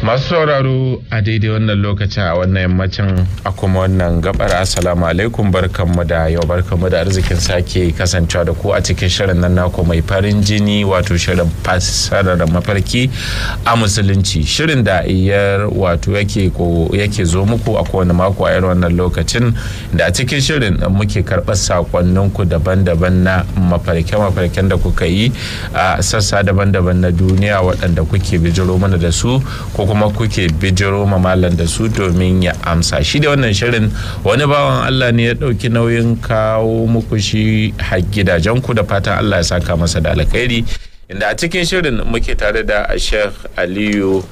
masu sauraro a daidai wannan lokacin a wannan yammacin a kuma wannan gabar assalamu alaikum barkanmu da yau barkanmu da arzikin sake kasancewa da ku a cikin shirin nan naku mai farin jini wato shirin fassarar mafarki a musulunci shirin da iyar wato yake zo muku a kowane mako a irin wannan lokacin da a cikin shirin muke karɓar sakonninku daban-daban na mafarke-mafarken da kuka yi a sassa daban-daban na duniya waɗanda kuke bijiro mana da su ko kuma kuke bijiro mamalan da su domin ya amsa shi da wannan shirin wani bawan Allah ne ya dauki nauyin kawo muku shi har gidajenku da fatan Allah ya saka masa da alkhairi inda a cikin shirin muke tare da Sheikh Aliyu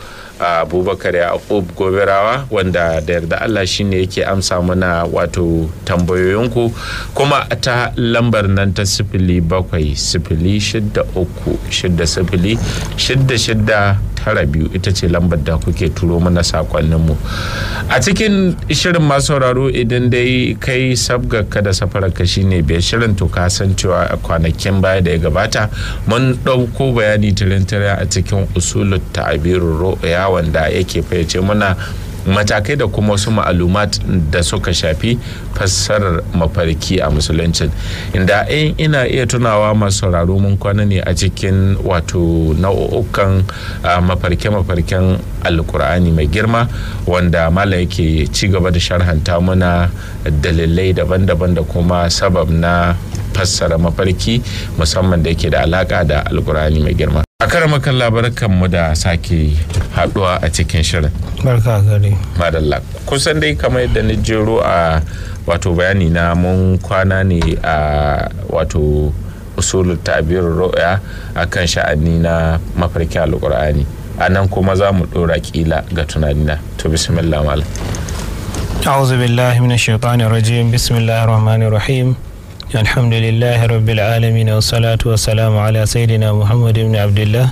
Abubakar Yaqub Gobirawa wanda da yarda Allah shine yake amsa mana wato tambayoyinku kuma ta lambar nan ta 0763606692 ita ce lambar da kuke turo mana sakonninmu a cikin shirin masu sauraro idan dai kai sabgarka da safararka shine bai shirin to ka san cewa kwanakin baya da ya gabata mun dauko bayani tirintire a cikin usulut ta'birur ru'ya wanda yake fayyace mana matakai da kuma wasu ma'alumat da suka shafi fassarar mafarki a musulunci inda ina iya tunawa masu sauraro mun kwana ne a cikin wato nau'ukan mafarke-mafarken alkur'ani mai girma wanda mala yake ci gaba da sharhanta muna dalilai daban-daban da kuma sabab na fassara mafarki musamman da yake da alaka da alkur'ani mai girma. A karamakan labarkanmu da sake haduwa a cikin shirin. Barka gari. Madalla. Kusan dai kamar yadda ni jero a wato bayani na mun kwana ne a wato usulul ta'bir ru'ya akan sha'ani na mafarkin alkur'ani. Anan kuma za mu dora kila ga tunanina. To bismillah mal. A'udhu billahi minash shaitanir rajim. Bismillahir rahmanir rahim. الحمد لله رب العالمين والصلاة والسلام على سيدنا محمد بن عبد الله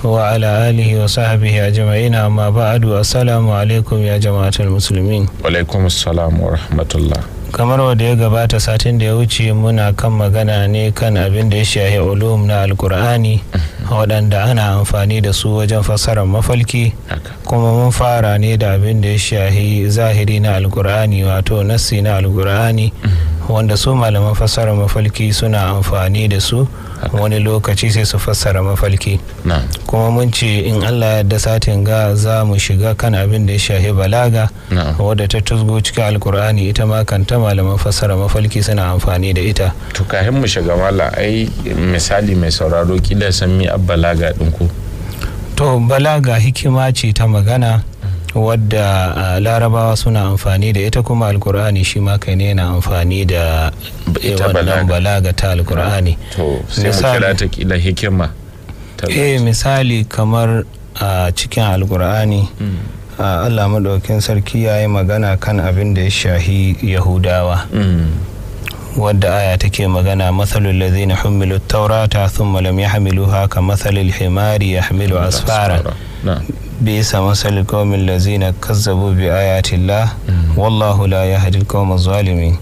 وعلى آله وصحبه أجمعين أما بعد السلام عليكم يا جماعة المسلمين. وعليكم السلام ورحمة الله. kamar wanda ya gabata satin da ya wuce muna kan magana ne kan abin da ya shahi ulum na alkur'ani waɗanda ana amfani da su wajen fassarar mafalki kuma mun fara ne da abin da ya shahi zahiri na alkur'ani wato nassi na alkur'ani wanda su malaman fassara mafalki suna amfani da su wani lokaci sai su fassara mafalki kuma mun ce in Allah ya yarda satin ga za mu shiga kan abin da ya shahi balaga wadda ta tuzgo cikin alkur'ani ita ma kanta malaman fassara mafalki suna amfani da ita. To kafin mu shiga mala ai misali mai sauraro kila san mi balaga ɗinku. To balaga hikima ce ta magana wadda larabawa suna amfani da ita kuma alkur'ani shi ma kai ne yana amfani da wannan balaga ta alkur'ani. To sai mu kira ta kila hikima. Misali kamar a cikin alkur'ani Allah madaukakin sarki yayi magana kan abin da ya shahi Yahudawa wadda aya take magana mathalul ladzina humilu at-taurata thumma lam yahmiluha kamathalil himari yahmilu asfara bisa masalil qaumil ladzina kazzabu bi ayati llah wallahu la yahdi al-qawma zalimin.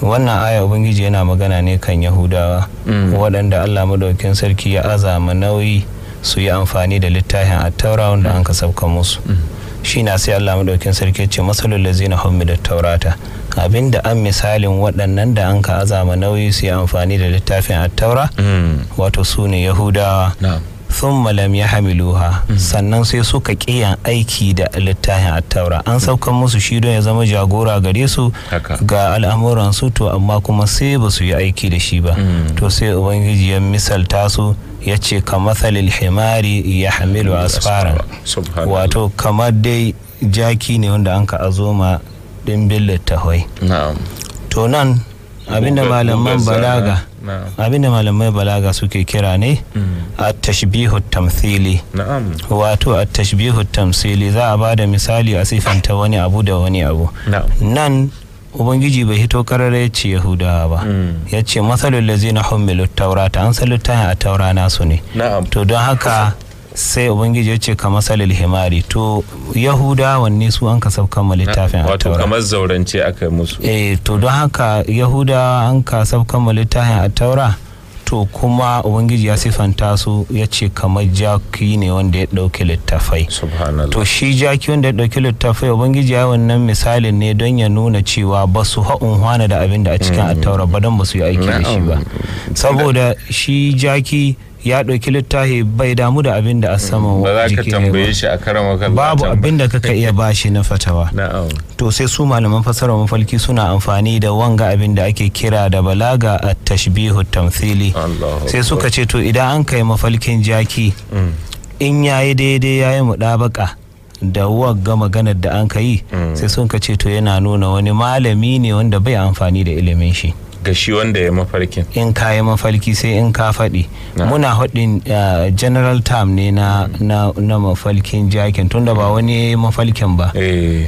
wannan aya ubangiji yana magana ne kan Yahudawa waɗanda Allah madaukakin sarki ya azama nauyi su yi amfani da littafin at-taura wanda an kasabka musu shi na sai Allah madaukakin sarki ya ce masalul ladzina humilu at-taurata abinda an misalin waɗannan da an ka azama nauyi su yi amfani da littafin at-taura wato su ne Yahudawa thumma lam yahmiluha sannan sai suka kiyan aiki da littafin at-taura an saukan musu shi don ya zama jagora gare su ga al'amuran su to amma kuma sai ba su yi aiki da shi ba to sai ubangiji ya misalta su yace kamathalil himari yahmilu asfara wato kamar dai jaki ne wanda an ka azoma dimbin littafai. To nan abinda malaman balaga suke kira ne at-tashbihu tamthili wato at-tashbihu tamthili za a bada misali a sifanta wani abu da wani abu nan ubangiji bai hito karare ya ce yahudawa ba, ya ce matsalul lazina hummilu taurata, an san littafin a taura nasu ne. To don haka sai ubangiji ya ce ka masalil himari, to yahudawan ne su an ka sabkan ma littafin a taura, wato kamar zaurance aka yi musu. To don haka yahudawa an ka sabkan ma littafin a taura, to kuma ubangiji ya sifanta su ya ce kamar jaki ne wanda ya dauki littafai. Subhanallah. To shi jaki wanda ya dauki littafai, ubangiji ya wannan misalin ne don ya nuna cewa ba su hana da abin da a cikin attaura ba, don ba su yi aiki da shi ba, saboda shi jaki ya ɗauki littafi bai damu da abin da a saman jiki ne ba, babu abin da kaka iya bashi na fatawa. To sai su malaman fasara mafalki suna amfani da wanga abin da ake kira da balaga a tashbihu tamthili. Sai suka ce to idan an kai mafalkin jaki in yayi daidai yayi mudabaka da wagga maganar da an kai, sai sun ka ce to yana nuna wani malami ne wanda bai amfani da ilimin shi ga shi wanda ya mafarkin. In ka yi mafarki sai in ka faɗi, muna haɗin general term ne na mafalkin jakin, tunda ba wani ya yi mafalkin ba,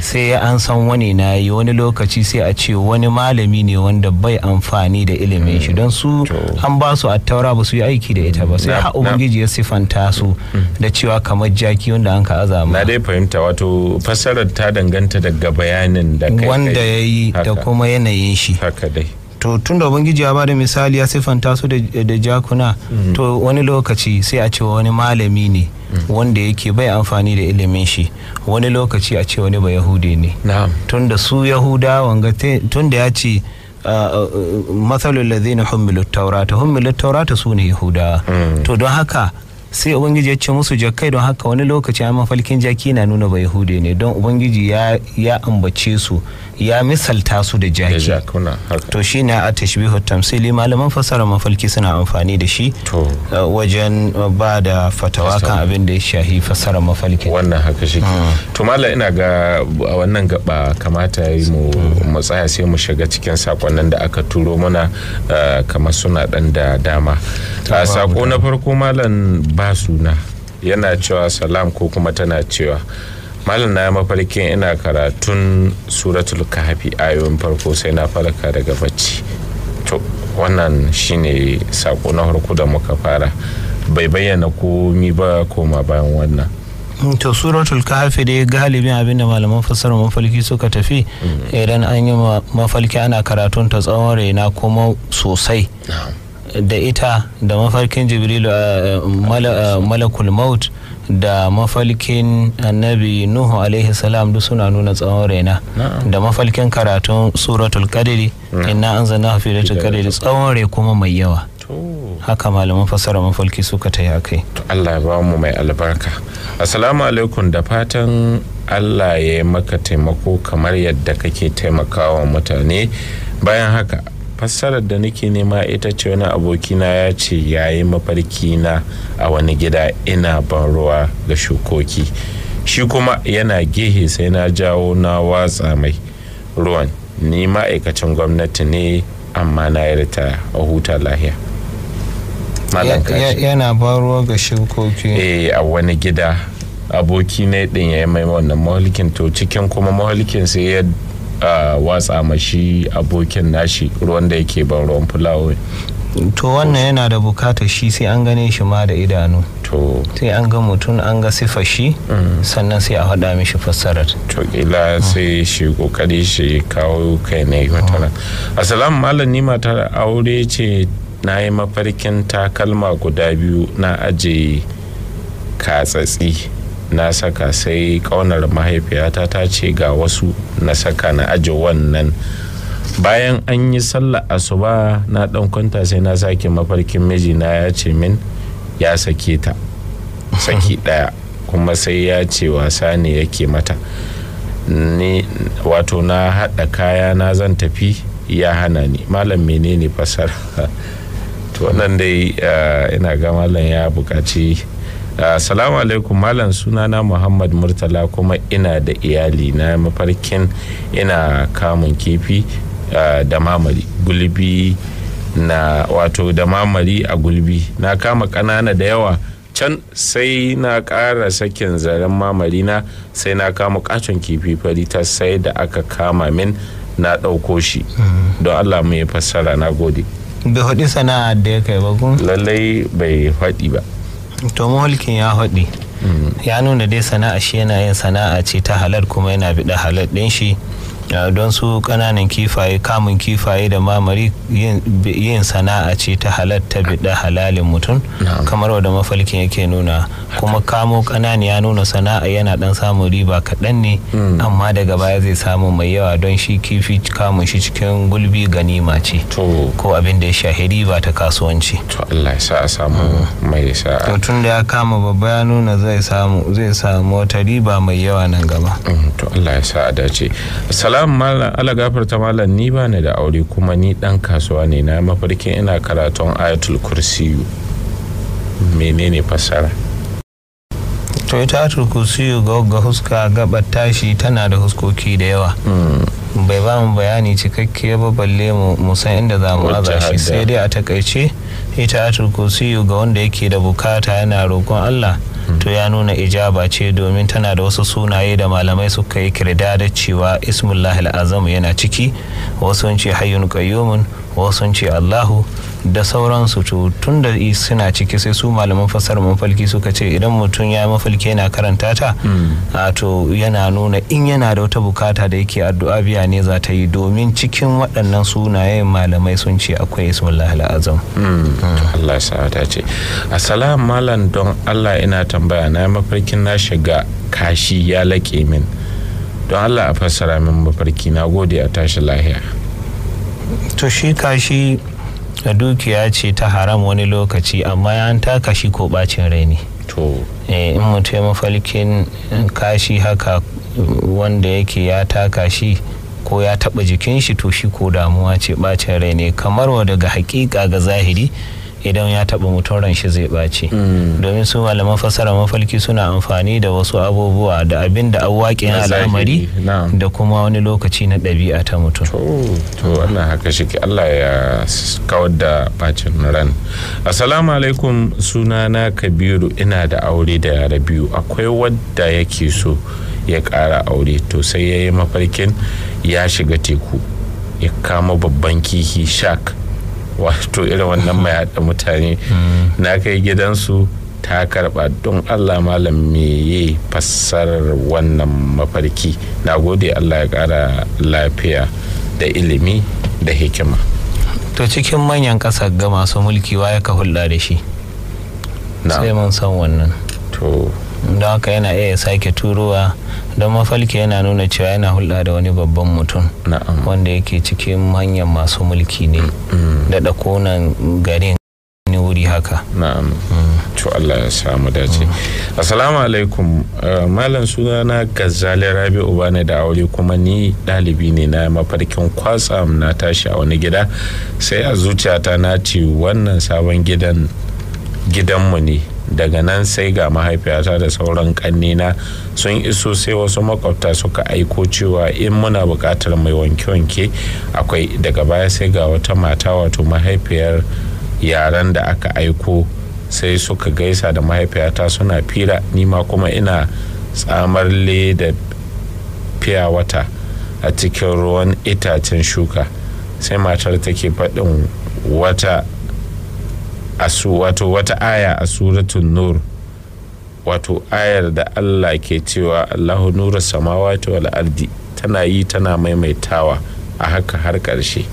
sai an san wani na yi, wani lokaci sai a ce wani malami ne wanda bai amfani da ilimin shi, don su an ba su attaura ba su yi aiki da ita ba, sai ha ubangiji ya sifanta su da cewa kamar jaki wanda an ka azama. Na dai fahimta, wato fassarar ta danganta daga bayanin da kai wanda ya yi da kuma yanayin shi. Haka dai. To tun da ubangiji ya bada misali ya siffanta su da jakuna, to wani lokaci sai a ce wani malami ne wanda yake bai amfani da ilimin shi, wani lokaci a ce wani ba yahude ne. Tun da su yahuda wanga tun da ya ce matsalul ladhina hummilu taurata su ne yahudawa. To don haka sai ubangiji ya ce musu jakai, don haka wani lokaci a mafalkin jaki na nuna ba yahude ne, don ubangiji ya ambace su, ya misalta su da jaki. To shi ne a tashbihu tamsili, malaman fasara mafalki suna amfani da shi wajen ba da fatawa kan abin da ya shahi fasara mafalki. Wannan haka shi. To mala ina ga a wannan gaba kamata yi mu tsaya sai mu shiga cikin sakonnin da aka turo mana, kamar suna dan da dama. Sako na farko malam ba suna yana cewa salam, ko kuma tana cewa malam na mafarkin ina karatun suratul kahfi ayoyin farko sai na farka daga bacci. To wannan shine sako na farko da muka fara, bai bayyana komi ba koma bayan wannan. To suratul kahfi dai galibin abinda malaman fassarar mafalki suka tafi, idan an yi mafalki ana karatun ta tsawon raina kuma sosai, da ita da mafarkin jibrilu malakul maut da mafalkin annabi nuhu alaihi salam duk suna nuna tsawon raina, da mafalkin karatun suratul qadri inna anzalnahu fi lailatul qadri tsawon rai kuma mai yawa. Haka malaman fassara mafalki suka ta yi kai. Allah ya ba mu mai albarka. Assalamu alaikum, da fatan Allah ya yi maka taimako kamar yadda kake taimakawa mutane. Bayan haka fassarar da nake nema ita ce wani abokina ya ce yayi mafarki na a wani gida ina ban ruwa ga shukoki, shi kuma yana gehe sai na jawo na watsa mai ruwan. Ni ma'aikacin gwamnati ne amma na yi ritaya, a huta lahiya. Yana ban ruwa ga shukoki a wani gida aboki ne din ya yi mai wannan mahalikin, to cikin kuma mahalikin sai ya watsa mashi abokin nashi ruwan da yake ban ruwan fulawa. To wannan yana da bukatar shi sai an gane shi ma da idanu, to sai an ga mutum an ga sifar shi sannan sai a haɗa mishi fassarar. To kila sai shi kokari shi kawo kai ne wata. Assalamu malam, ni matar aure ce, na yi mafarkin takalma guda biyu na aje katsatsi na saka, sai kaunar mahaifiyata ta ce ga wasu na saka na aje wannan. Bayan an yi sallah asuba na dan kwanta sai na sake mafarkin mijina ya ce min ya sake ta saki daya, kuma sai ya ce wasa ne yake mata. Ni wato na hada kaya na zan tafi ya hana ni. Malam menene fasara? To wannan dai ina ga malam ya bukaci. Assalamu alaikum malam, sunana Muhammad Murtala kuma ina da iyali na mafarkin ina kamun kifi da mamari gulbi na, wato da mamari a gulbi na kama kanana da yawa, can sai na ƙara sakin zaren mamari na sai na kama katon kifi fari ta, sai da aka kama min na ɗauko shi don Allah mu ya fassara. Na gode. bai haɗi sana'a da ya kai ba kun? Lallai bai haɗi ba. To Mafalkin ya haɗi ya nuna dai sana'a shi yana yin sana'a ce ta halal kuma yana biɗa halal ɗin shi don su ƙananan kifaye kamun kifaye da mamari yin sana'a ce ta halal ta biɗa halalin mutum kamar wadda Mafalkin yake nuna. Kuma kamo ƙanani ya nuna sana'a yana ɗan samun riba kaɗan ne amma daga baya zai samu mai yawa don shi kifi kamun shi cikin gulbi ganima ce ko abin da ya shahi riba ta kasuwanci. To Allah ya sa a samu mai sa'a. To tun da ya kama babba ya nuna zai samu wata riba mai yawa nan gaba. To Allah ya sa a dace. Salam malam, Allah gafarta malam, ni ba ni da aure kuma ni dan kasuwa ne, na mafarkin ina karatun ayatul kursiyu, menene fassara? To ita ayatul kursiyu ga huska gabar tashi tana da huskoki da yawa. Bai ba mu bayani cikakke ba balle mu san inda za mu aza shi, sai dai a takaice ita ayatul kursiyu ga wanda yake da bukata yana roƙon Allah to ya nuna ijaba ce, domin tana da wasu sunaye da malamai suka yi kirda da cewa ismullahil azam yana ciki. Wasu sun ce hayyun qayyumun, wasu sun ce Allahu da sauransu. To tun da suna ciki sai su malaman fassarar mafalki suka ce idan mutum ya mafalki yana karanta ta to yana nuna in yana da wata bukata da yake addu'a biya ne za ta yi, domin cikin waɗannan sunayen malamai sun ce akwai ismullahil azam. Allah ya sa ta ce. Assalamu malam, don Allah ina tambaya, na mafarkin na shiga kashi ya laƙe min, don Allah a fassara min mafarki. Na gode, a tashi lahiya. To shi kashi da dukiya ce ta haram wani lokaci, amma ya taka shi ko bacin rai ne. To in mutum ya mafalkin kashi haka wanda yake ya taka shi ko ya taba jikin shi, to shi ko damuwa ce, bacin rai ne, kamar wa daga hakika ga zahiri idan ya taba mutum ran shi zai bace. Domin su malaman fasara mafalki suna amfani da wasu abubuwa da abin da awaƙin al'amari da kuma wani lokaci na ɗabi'a ta mutum. To wannan haka shi, Allah ya kawar da bacin ran. Assalamu alaikum, sunana Kabiru, ina da aure da yara biyu, akwai wadda yake so ya ƙara aure, to sai ya yi mafarkin ya shiga teku ya kama babban kihi shark, wato irin wannan mai haɗa mutane. Na kai gidansu ta karɓa, don Allah malam meye fassarar wannan mafarki? Na gode, Allah ya ƙara lafiya da ilimi da hikima. To cikin manyan ƙasar ga masu mulki wa ya ka hulɗa da shi sai mun san wannan. To don haka yana iya sake turowa, don mafalki yana nuna cewa yana hulɗa da wani babban mutum wanda yake cikin manyan masu mulki ne da ɗakonan garin wani wuri haka. Na'am. To Allah ya samu dace. Assalamu alaikum, malam, sunana Gazzali Rabi'u, bani da aure kuma ni ɗalibi ne. Na mafarkin kwatsam na tashi a wani gida, sai a zuciyata na ce wannan sabon gidanmu ne. Daga nan sai ga mahaifiyata da sauran kannina sun iso, sai wasu makwabta suka aiko cewa in muna buƙatar mai wanke-wanke akwai. Daga baya sai ga wata mata, wato mahaifiyar yaran da aka aiko, sai suka gaisa da mahaifiyata suna fira, nima kuma ina tsamar leda fiya wata a cikin ruwan itacen shuka. Sai matar take faɗin wata aya a suratul nur, wato ayar da Allah ke cewa Allahu nuru samawati wal ardi, tana yi tana maimaitawa a haka har ƙarshe.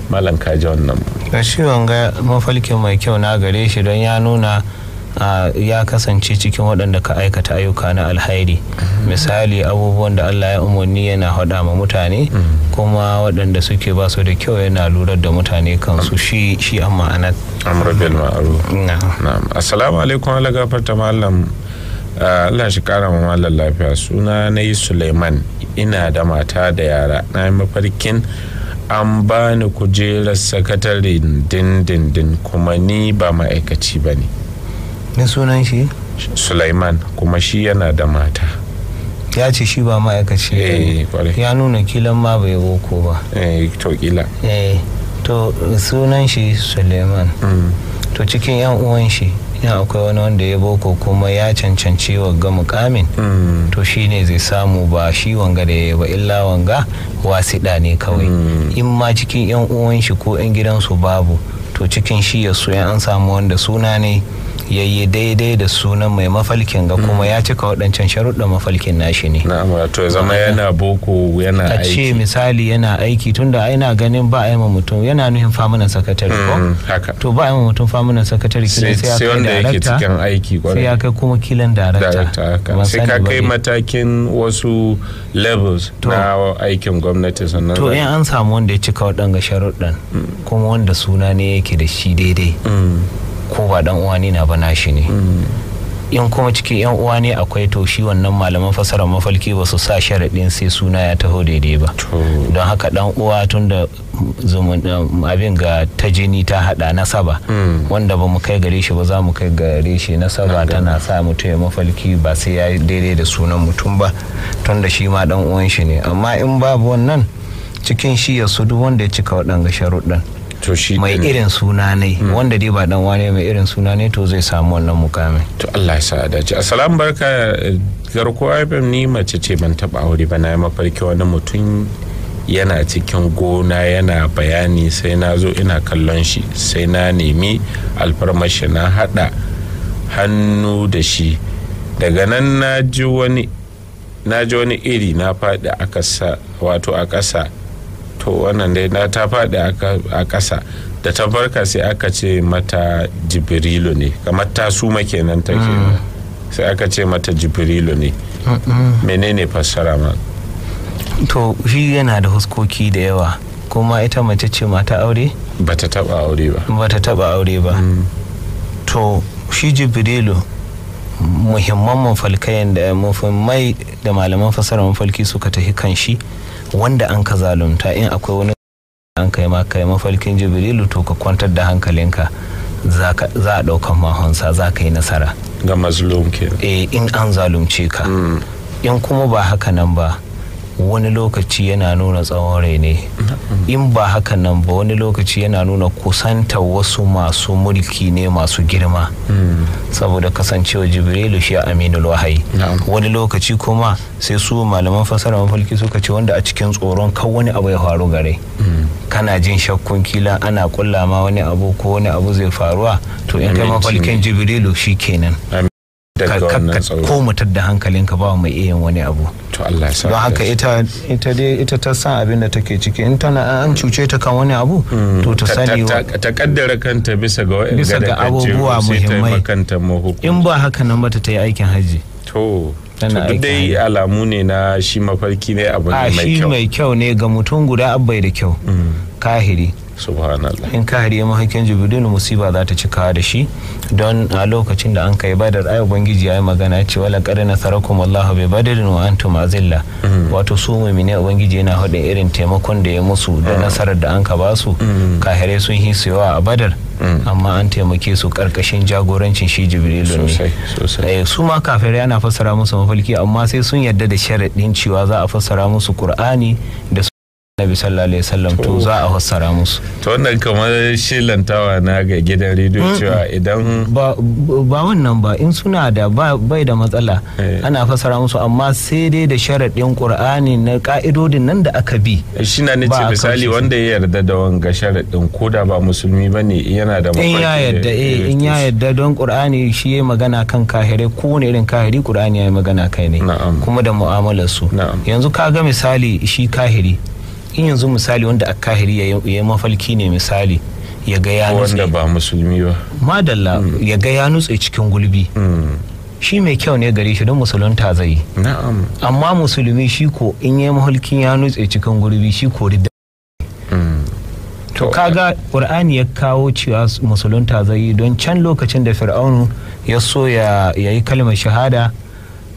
Malam ka ji wannan? Shi wanga mafalkin mai kyau na gare shi, don ya nuna ya kasance cikin waɗanda ka aikata ayyuka na alhairi. Misali abubuwan da Allah ya umarni yana haɗa ma mutane, kuma waɗanda suke ba su da kyau yana lura da mutane kansu. shi an ma'anar amr bil ma'ruf. Na'am. Assalamu alaikum, Allah gafarta malam, Allah shi kara ma malam lafiya. Suna na yi Suleiman, ina da mata da yara. Na yi mafarkin an bani kujerar sakatare dindindin, kuma ni ba ma'aikaci ba ne. Ni sunan shi Suleiman, kuma shi yana da mata. Ya ce shi ba ma'aikaci ba. Ya nuna kilan ma bai boko ba. To kila. To sunan shi Suleiman. To cikin yan uwan shi in akwai wani wanda ya boko kuma ya cancanci wanga mukamin to shine zai samu, ba shi wanga da ya ba, illa wanga wasiɗa ne kawai. In ma cikin yan uwan shi ko yan gidansu babu, to cikin shi ya so an samu wanda suna ne yayi daidai da sunan mai mafalkin ga kuma ya cika waɗancan sharuɗin mafalkin nashi ne. Na'am, to ya zama yana boko yana aiki. A ce misali yana aiki, tunda ina ganin ba a yi ma mutum, yana nuhin famunan sakatare ko? Haka. To ba a yi ma mutum famunan sakatare kilan sai ya kai wanda yake cikin aiki kwarai. Sai ya kai kuma kilan darakta. Sai ka kai matakin wasu levels na aikin gwamnati sannan. To in an samu wanda ya cika waɗanga sharuɗin kuma wanda suna ne yake da shi daidai. Ko ba dan uwa ne na ba nashi ne. In kuma cikin yan uwa ne akwai, to shi wannan malaman fasarar mafalki ba su sa sharaɗin sai suna ya taho daidai ba. Don haka dan uwa tunda abin ga ta jini ta hada nasaba, wanda ba mu kai gare shi ba za mu kai gare shi. Nasaba tana sa mutum ya mafalki ba sai ya daidai da sunan mutum ba, tunda shi ma dan uwan shi ne. Amma in babu wannan cikin shi ya su duk wanda ya cika waɗanga sharuɗin mai irin suna ne, wanda dai ba dan wane mai irin suna ne, to zai samu wannan mukamin. To Allah ya sa dace. Assalamu barka garkuwa FM, ni mace ce ban taba aure ba, na yi mafarki wani mutum yana cikin gona yana bayani, sai na zo ina kallon shi, sai na nemi alfarmashi na hada hannu da shi, daga nan na ji wani iri na faɗi a ƙasa, wato a ƙasa. To wannan dai na ta faɗi a ƙasa, da ta farka sai aka ce mata Jibrilu ne, kamar ta suma kenan take, sai aka ce mata Jibrilu ne. Menene fassara ma? To shi yana da huskoki da yawa, kuma ita mace ce mata aure? Bata taba aure ba. To shi Jibrilu muhimman mafalkayen da muhimmai da malaman fassara mafalki suka tafi kan shi, wanda an ka zalunta. In akwai wani an kai mafalkin Jibrilu, to ka kwantar da hankalinka, za a ɗaukan mahonsa, za ka yi nasara ga mazlum ke. In an zalunce ka. In kuma ba haka nan ba, wani lokaci yana nuna tsawon rai ne. In ba haka nan ba, wani lokaci yana nuna kusanta wasu masu mulki ne, masu girma, saboda kasancewa Jibrilu shi aminul wahayi. Wani lokaci kuma sai su malaman fasara mafalki suka ce wanda a cikin tsoron kan wani abu ya faru gare, kana jin shakkun kila ana kulla ma wani abu ko wani abu zai faruwa, to in kai mafalkin Jibrilu shi kenan, ko mutar da hankalinka ba mai iya wani abu. Don haka ita ta san abin da take ciki. In tana an cuce ta kan wani abu, to ta sani ta kaddara kanta bisa ga abubuwa muhimmai. In ba haka nan ba ta yi aikin hajji. To duk dai alamu ne na shi mafarki ne abu ne mai kyau. Shi mai kyau ne ga mutum guda, abbai da kyau. Kahiri. Subhanallah. In kahiri ya mahaifin Jibrilu, musiba za ta cika da shi. Don a lokacin da an kai Badar, ai ubangiji ya yi magana ce wala qad nasarakum Allahu bi badrin wa antum azilla. Wato su mu'mine ubangiji yana hadin irin taimakon da ya musu da nasarar da an ka ba su. Kahirai sun hisuwa a Badar, amma an taimake su karkashin jagorancin shi Jibrilu ne. Su ma kafirai ana fassara musu mafalki, amma sai sun yarda da sharadin cewa za a fassara musu Qur'ani da Nabi sallallahu alaihi wasallam, to za a fassara musu. To wannan kamar shilantawa na ga gidan rediyo cewa idan ba wannan ba, in suna da bai da matsala ana fassara musu, amma sai dai da sharadin Qur'ani na ka'idodin nan da aka bi. Shi na nace misali wanda ya yarda da wanga sharadin, koda ba musulmi bane, yana da mafarki. In ya yarda don Qur'ani shi yayi magana kan kahirai, kowane irin kahiri Qur'ani yayi magana kai ne, kuma da mu'amalar su. Yanzu kaga misali shi kahiri, in yanzu misali wanda a kahiri ya yi mafalki ne, misali ya ga ya nutse, wanda ba musulmi ba, madalla, ya ga ya nutse cikin gulbi, shi mai kyau ne gare shi, don musulunta zai yi. Amma musulmi shi ko in yi mafalkin ya nutse cikin gulbi, shi ko ridda. To kaga Qur'ani ya kawo cewa musulunta zai yi, don can lokacin da Fir'aunu ya so ya yi kalmar shahada,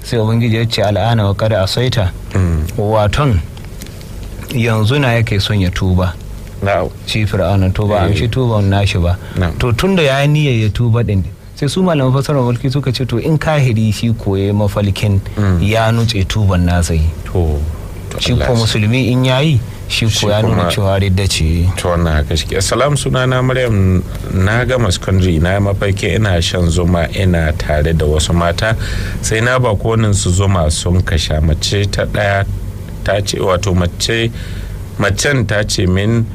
sai ubangiji ya ce al'ana wa qad asaita, waton yanzu na yake son ya tuba. Shi Fir'auna to ba amshi tuban nashi ba. To tunda ya niyyar ya tuba din, sai su malaman fasarar mulki suka ce to in kahiri shi koye mafalkin ya nutse tuban nasa yi, shi ko musulmi in yayi shi ko ya nuna cewa ridda ce. To wannan haka shi. Assalamu sunana Maryam, na gama secondary na mafarki ina shan zuma ina tare da wasu mata sai na ba konin su zuma sun kasha. Mace ta daya ta ce wato macen ta ce min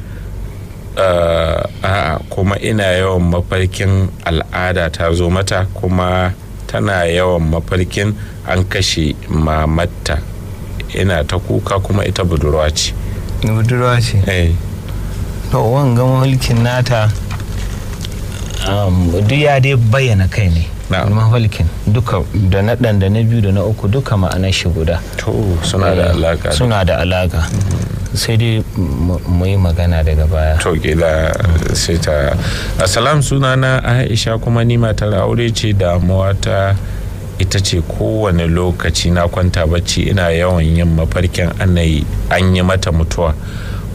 a'a kuma ina yawan mafarkin al'ada ta zo mata kuma tana yawan mafarkin an kashe mamatta. Ina ta kuka kuma ita budurwa ce. Budurwa ce? To wanga mulkin nata duk ya dai bayyana kai ne. Mafalkin duka da na ɗan da na biyu da na uku duka ma'anar shi guda. To suna da alaka. Suna da alaka. Sai dai mu yi magana daga baya. To kila sai ta. Assalam, sunana Aisha kuma ni matar aure ce. Damuwa ta ita ce kowane lokaci na kwanta bacci ina yawan yin mafarkin an yi mata mutuwa.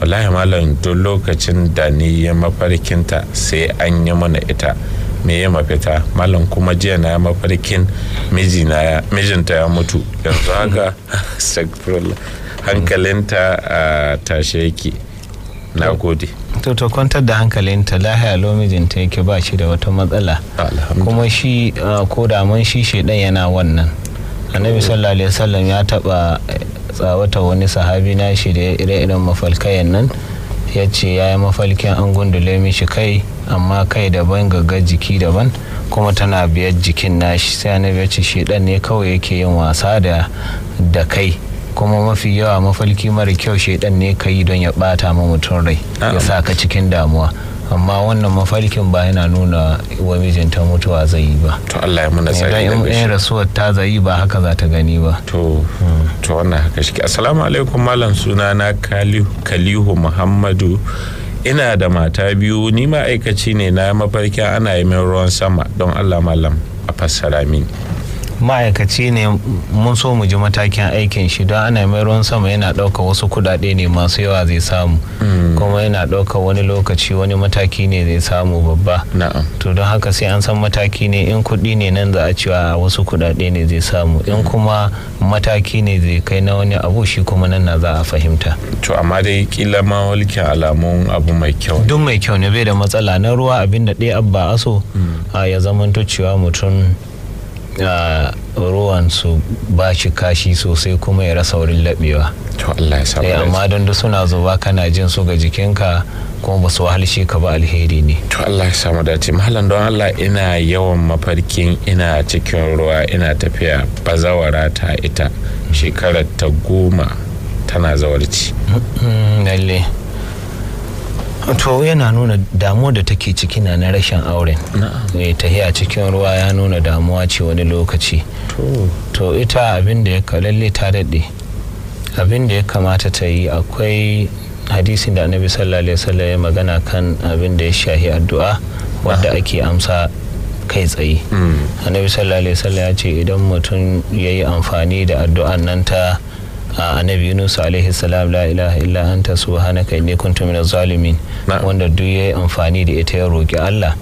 Wallahi malam duk lokacin da ni ya mafarkinta sai an yi mana ita. Me ya mafita malam? Kuma jiya na mafarkin mijinta ya mutu yanzu haka hankalinta a tashe yake. Na gode. To kwantar da hankalinta, lahiya lo mijinta yake ba shi da wata matsala. Kuma shi ko da man shi shedan yana wannan. Annabi sallallahu alaihi wasallam ya taba tsawata wani sahabi na shi da ire-iren mafalkayan nan, ya ce ya yi mafalkin an gundule mishi kai amma kai daban gaggar jiki daban kuma tana biyar jikin nashi. Sai annabi ya ce shedan ne kawai yake yin wasa da kai, kuma mafi yawa mafalki mara kyau shedan ne ka yi don ya bata ma mutum rai ya sa ka cikin damuwa. Amma wannan mafalkin ba yana nuna wa mijinta mutuwa zai yi ba. To Allah ya muna tsari da shi. In rasuwar ta zai ba haka za ta gani ba. To wannan haka shi. Assalamu alaikum malam, sunana Kalihu Muhammadu. Ina da mata biyu, ni ma'aikaci ne na mafarkin ana yi min ruwan sama, don Allah malam a fassara min. Ma'aikaci ne, mun so mu ji matakin aikin shi, don ana mai ruwan sama yana ɗauka wasu kuɗaɗe ne masu yawa zai samu, kuma yana ɗauka wani lokaci wani mataki ne zai samu babba. To don haka sai an san mataki ne. In kuɗi ne nan za a cewa wasu kuɗaɗe ne zai samu, in kuma mataki ne zai kai na wani abu shi kuma nan na za a fahimta. To amma dai kila ma walkin alamun abu mai kyau. Duk mai kyau ne, bai da matsala na ruwa. Abinda ɗaya abba aso ya zamanto cewa mutum ruwan su ba shi kashi sosai kuma ya rasa wurin laɓewa. To Allah ya samu dace. Amma don suna zuba kana jin su ga jikinka kuma ba su wahalshe ka ba, alheri ne. To Allah ya samu dace. Malam don Allah ina yawan mafarkin ina cikin ruwa ina tafiya, bazawara ta ita shekarar ta 10 tana zawarci. Lalle. To yana nuna damuwa da take ciki na rashin auren. Tahiya cikin ruwa ya nuna damuwa ce wani lokaci. To ita abin da ya lalle ta daɗe, abin da ya kamata ta yi, akwai hadisin da annabi sallallahu alaihi wasallam ya magana kan abin da ya shahi addu'a wadda ake amsa kai tsaye. Annabi sallallahu alaihi wasallam ya ce idan mutum ya yi amfani da addu'an nan ta annabi Yunus alaihi salam, la ilaha illa anta subhanaka inni kuntu minaz zalimin, wanda duk yayi amfani da ita ya roki Allah,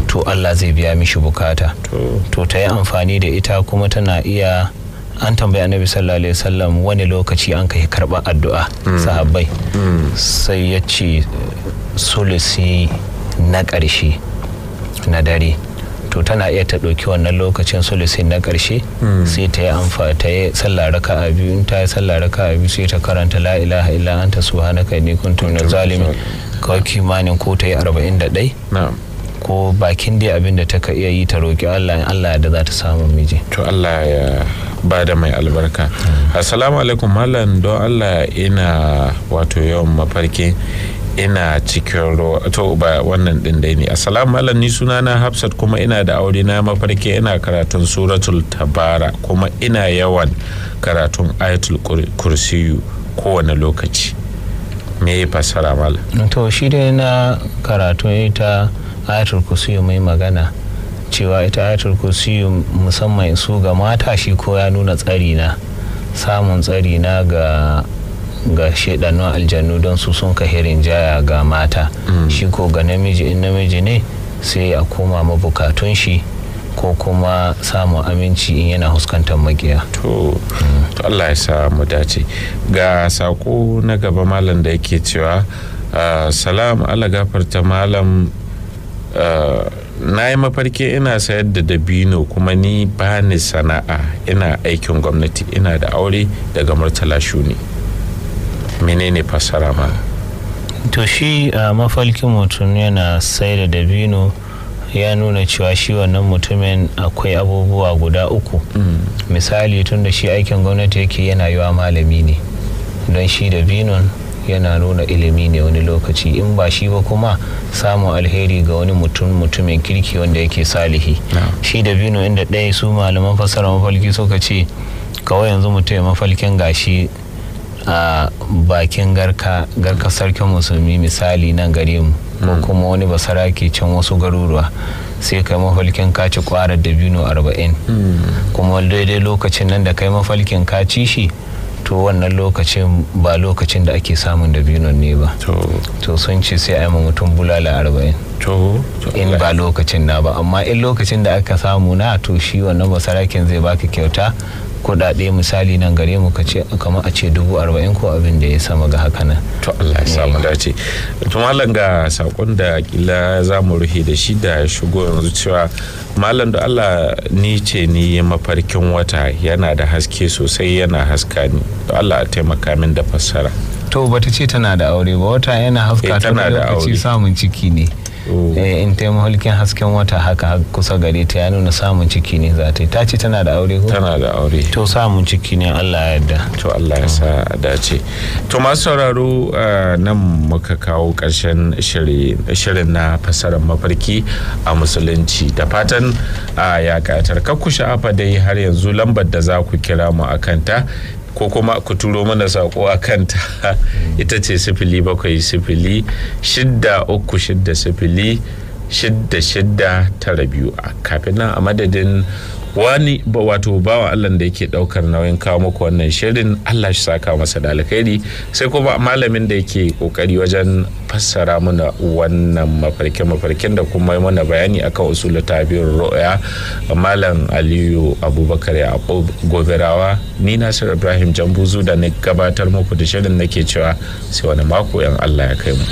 to Allah zai biya mishi bukata. To ta yi amfani da ita kuma tana iya. An tambayi annabi sallallahu alaihi wasallam wani lokaci an kai karɓar addu'a sahabbai, sai ya ce sulusi na ƙarshe na dare. To tana iya ta ɗauki wannan lokacin sulusin na ƙarshe sai ta yi amfani, ta yi sallah raka'a biyu. In ta yi sallah raka'a biyu sai ta karanta la ilaha illa anta subhanaka inni kuntu minaz zalimin kawai kimanin ko ta yi 41 ko bakin dai abin da ta ka iya yi ta roki Allah, Allah da za ta samu miji. To Allah ya ba da mai albarka. Assalamu alaikum malam, don Allah ina wato yawan mafarki ina cikin ruwa. To ba wannan din dai ne. Assalamu malam, ni sunana Hafsat kuma ina da aure na mafarki ina karatun suratul tabara kuma ina yawan karatun ayatul kursiyu kowane lokaci. Me ya fassara malam? To shi dai na karatu ita ayatul kursiyu mai magana cewa ita ayatul kursiyu musamman su ga mata shi ko ya nuna tsari na, samun tsari na ga shedanun aljannu don su sun ka hirin jaya ga mata. Shi ko ga namiji, in namiji ne sai a koma mabukatun shi ko kuma samun aminci in yana huskantar makiya. To Allah ya sa mu dace. Ga sako na gaba malam da yake cewa salam Allah gafarta malam, na yi mafarki ina sayar da dabino kuma ni ba ni sana'a, ina aikin gwamnati, ina da aure daga Murtala Shuni. Menene fassara ma? To shi mafalkin mutum yana sayar da dabino ya nuna cewa shi wannan mutumin akwai abubuwa guda uku. Misali tun da shi aikin gwamnati yake yana yiwa malami ne, don shi dabinon yana nuna ilimi ne wani lokaci, in ba shi ba kuma samun alheri ga wani mutumin kirki wanda yake salihi. Shi dabino inda ɗaya su malaman fassara mafalki suka ce kawai yanzu mutum ya mafalkin gashi a bakin garka sarkin musulmi misali nan gare mu, ko kuma wani basara ke can wasu garuruwa, sai kai mafalkin ka ci kwarar dabino 40, kuma daidai lokacin nan da kai mafalkin ka ci shi, to wannan lokacin ba lokacin da ake samun dabinon ne ba. To sun ce sai a yi mutum bulala 40 in ba lokacin na ba, amma in lokacin da aka samu na, to shi wannan basarakin zai baka kyauta kudade misali nan gare mu kace kamar a ce 40,000 ko abin da ya sama ga haka nan. To Allah ya samu dace. To malam ga sakon da kila za mu rufe da shi da shigo yanzu cewa malam da Allah ni ce ni mafarkin wata yana da haske sosai, yana haska ni, to Allah ya taimaka min da fassara. To bata ce tana da aure ba, wata yana haska ta lokaci samun ciki ne. In ta yi mahalkin hasken wata haka kusa gare ta ya nuna samun ciki ne za ta yi. Ta ce tana da aure ko? Tana da aure. To samun ciki ne, Allah ya yarda. To Allah ya sa dace. To masu sauraro nan muka kawo ƙarshen shirin na fassarar mafarki a musulunci, da fatan ya ƙayatar. Kar ku sha'afa dai har yanzu lambar da za ku kira mu a kanta ko kuma ku turo mana sako a kanta ita ce 0700 636 6692. Kafin nan a madadin wani wato bawa Allah da yake daukar nauyin kawo muku wannan shirin, Allah shi saka masa da alkhairi, sai kuma malamin da yake kokari wajen fassara mana wannan mafarkin da kuma mana bayani akan usul tabir ru'ya, malam Aliyu Abubakar Yaqub Gobirawa. Ni Nasir Ibrahim Jambuzu da na gabatar muku da shirin nake cewa sai wani mako yan Allah ya kai mu.